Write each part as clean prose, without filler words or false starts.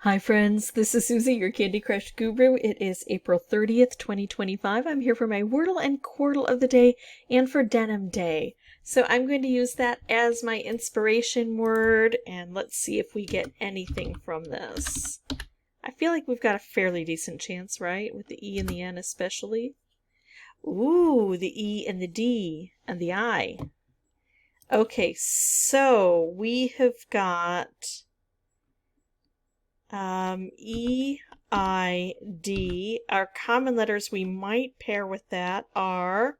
Hi friends, this is Suzy, your Candy Crush guru. It is April 30th, 2025. I'm here for my Wordle and Quordle of the day and for Denim Day. So I'm going to use that as my inspiration word, and let's see if we get anything from this. I feel like we've got a fairly decent chance, right? With the E and the N especially. Ooh, the E and the D and the I. Okay, so we have got E, I, D. Our common letters we might pair with that are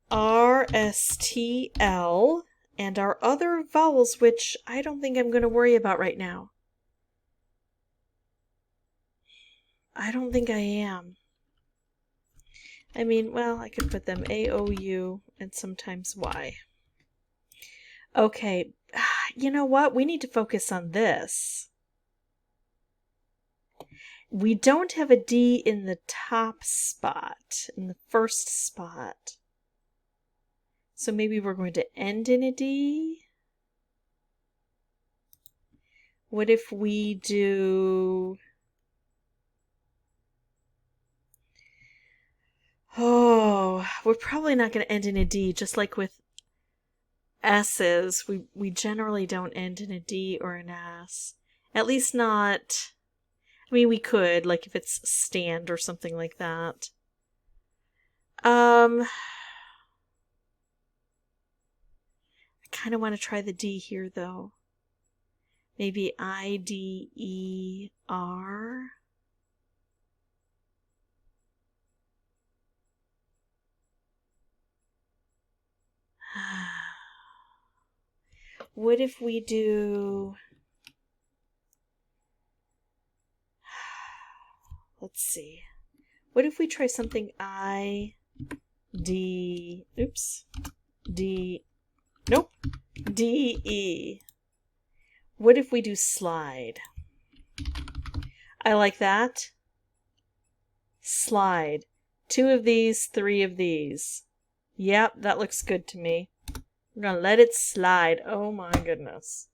R, S, T, L, and our other vowels, which I don't think I'm going to worry about right now. I don't think I am. I mean, well, I could put them A, O, U, and sometimes Y. Okay, you know what? We need to focus on this. We don't have a D in the top spot, in the first spot. So maybe we're going to end in a D. What if we do... Oh, we're probably not going to end in a D, just like with S's. We generally don't end in a D or an S. At least not... I mean, we could, like if it's stand or something like that. I kind of want to try the D here, though. Maybe I-D-E-R. What if we do... Let's see. What if we try something I, D... Oops. D... Nope. D-E. What if we do slide? I like that. Slide. 2 of these, 3 of these. Yep, that looks good to me. We're gonna let it slide. Oh my goodness.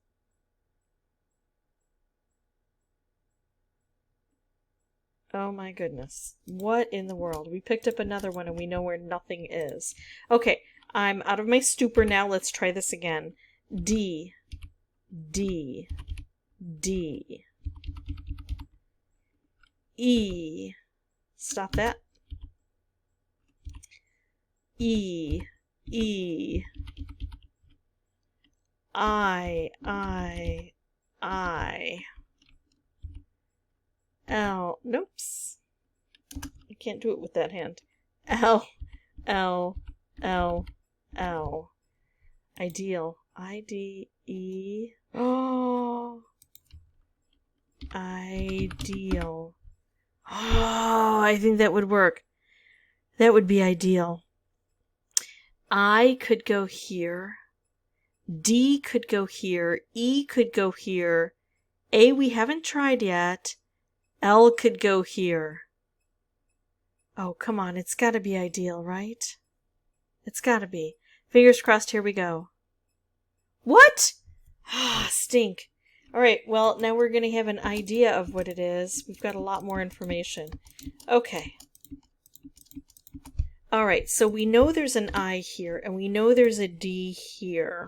Oh my goodness. What in the world? We picked up another one and we know where nothing is. Okay, I'm out of my stupor now. Let's try this again. D. D. D. E. Stop that. E. E. I. L. Noops. I can't do it with that hand. L. L. L. L. Ideal. I-D-E. Oh. Ideal. Oh, I think that would work. That would be ideal. I could go here. D could go here. E could go here. A we haven't tried yet. L could go here. Oh, come on. It's got to be ideal, right? It's got to be. Fingers crossed. Here we go. What? Ah, stink. All right. Well, now we're going to have an idea of what it is. We've got a lot more information. Okay. All right. So we know there's an I here, and we know there's a D here.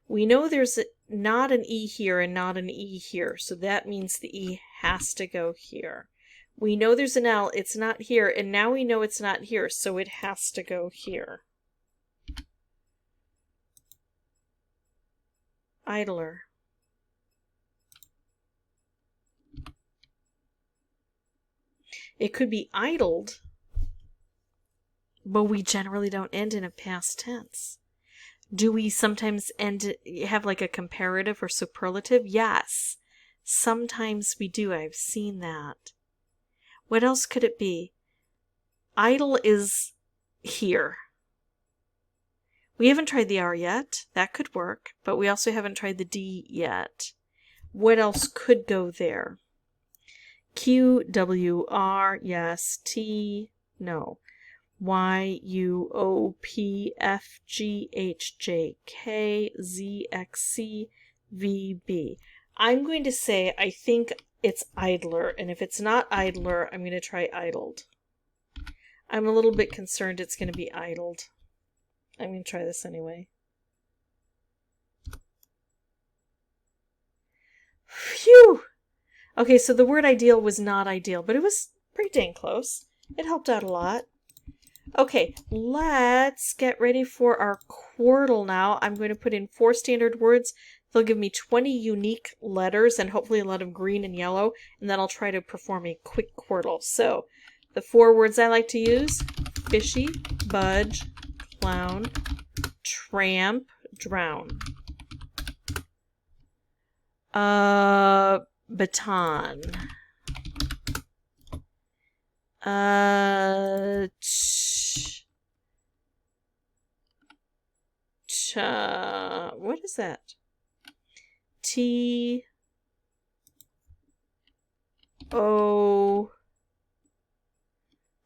We know there's not an E here and not an E here, so that means the E has to go here. We know there's an L, it's not here, and now we know it's not here, so it has to go here. Idler. It could be idled, but we generally don't end in a past tense. Do we sometimes have like a comparative or superlative? Yes. Sometimes we do. I've seen that. What else could it be? Idle is here. We haven't tried the R yet. That could work. But we also haven't tried the D yet. What else could go there? Q, W, R, yes. T, no. Y, U, O, P, F, G, H, J, K, Z, X, C, V, B. I'm going to say I think it's idler, and if it's not idler, I'm going to try idled. I'm a little bit concerned it's going to be idled. I'm going to try this anyway. Phew! Okay, so the word ideal was not ideal, but it was pretty dang close. It helped out a lot. Okay, let's get ready for our Quordle now. I'm going to put in 4 standard words. They'll give me 20 unique letters and hopefully a lot of green and yellow, and then I'll try to perform a quick Quordle. So, the 4 words I like to use: fishy, budge, clown, tramp, drown. Baton. What is that?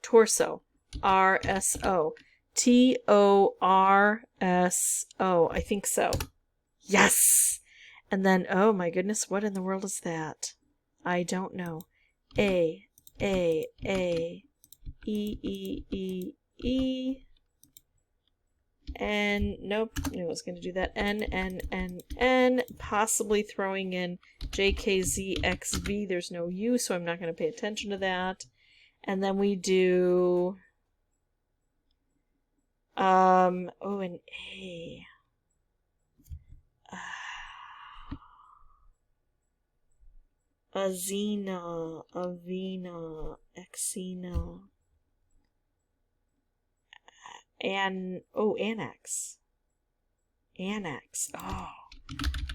Torso. RSO. TORSO. I think so. Yes! And then, oh my goodness, what in the world is that? I don't know. A, E, N, nope, I was going to do that. N, possibly throwing in JKZXV. There's no U, so I'm not going to pay attention to that. And then we do, an A. Azina, Avina, Exina. Annex. Annex. Oh.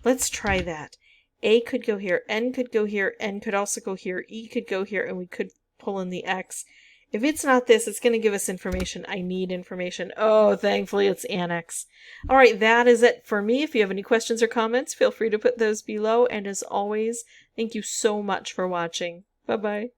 Let's try that. A could go here, N could go here, N could also go here, E could go here, and we could pull in the X. If it's not this, it's going to give us information. I need information. Oh, thankfully it's annex. All right, that is it for me. If you have any questions or comments, feel free to put those below. And as always, thank you so much for watching. Bye-bye.